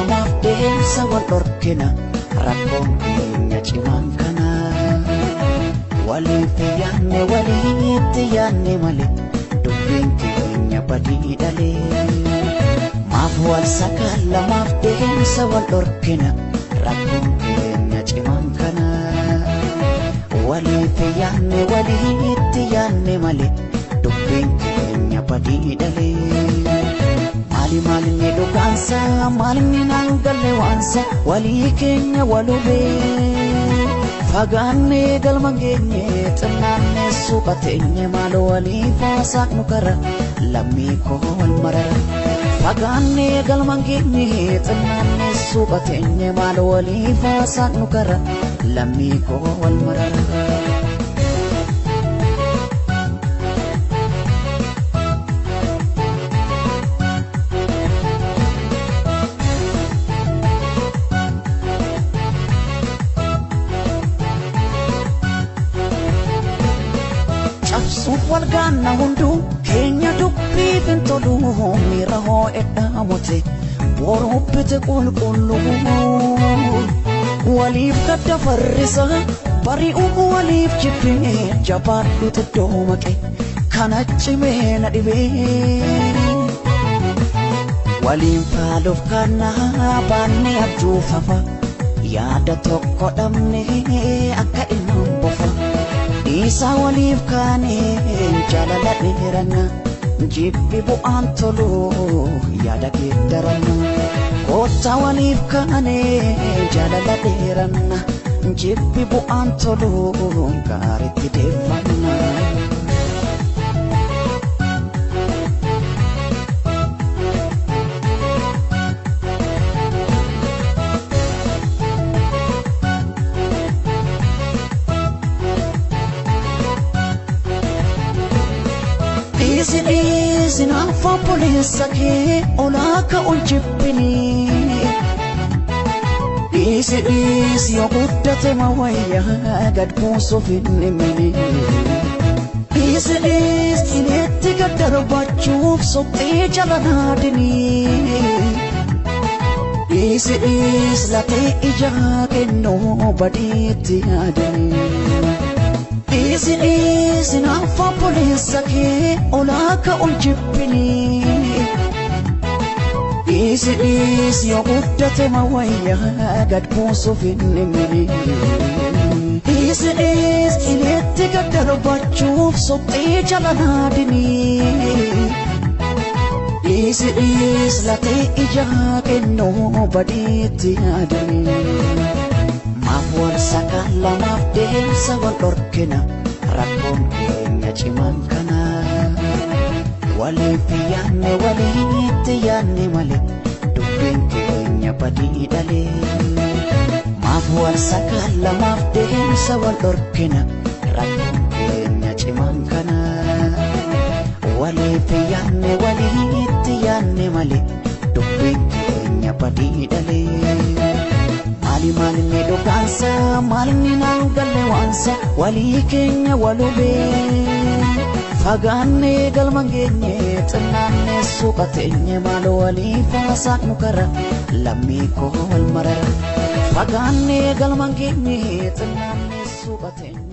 lamaaf deemsa wal dhorkina rakkoon keenya cimaan kana walitti yaanne malee dubbiin keenya badii dhalee maaf wal sakaan lamaaf deemsa wal dhorkina rakkoon keenya cimaan kana walitti yaanne malee dubbiin keenya badii dhalee maalinni dhugaansa maalinni nangalle waansa walii keenya walubee fagaannee galma geenye xinnaanne suuqateenye maal walii faasaaqnu kara lammii koo wal marara fagaannee galma geenye xinnaanne suuqateenye maal walii faasaaqnu kara lammii koo wal marara walgaanna hunduu keenya dubbii fintoluu miira hoo edhaamote boruubbite qulqulluu waliif gadda farrisa bari'uu waliif jibbee jabaadhuutu doomaqe kana cimee na dhibee waliin faaluuf kannaa baannee abjuufafa yaada tokko dhabne akka ilmaan bofa isa waliif kaaneen jaalala dheeranna jibbi bu'aan tolu yaada geeddaranna koota waliif kaaneen jaalala dheeranna jibbi bu'aan tolu gaaritti deeffanna Sinaafa poleessa kee olaaka ol jibbini dhiisi yoo guddate ma wayyaa gad buusuuf hin himini dhiisi ineetti gad darbachuuf soqxee jala naadini dhiisi latee ijaa kennuu badiitti yaadini sinaafa poleessa kee olaaka ol jibbini dhiisi yoo guddate ma wayyaa gad buusuuf hin himini dhiisi ineetti gad darbachuuf soqxee jala naadini dhiisi latee ijaa kennuu badiitti yaadini maaf wal sakaan lamaaf deemsa wal dhorkina rakkoon keenya cimaan kana walitti yaanne malee dubbiin keenya badii dhalee maaf wal sakaan lamaaf deemsa wal dhorkina rakkoon keenya cimaan kana walitti yaanne malee dubbiin keenya badii dhalee maalinni dhugaansa maalinni nangalle waansa walii keenya walubee fagaannee galma geenye xinnaanne suuqateenye maal walii faasaaqnu kara lammii koo wal marara fagaannee galma geenye xinnaanne suuqateenye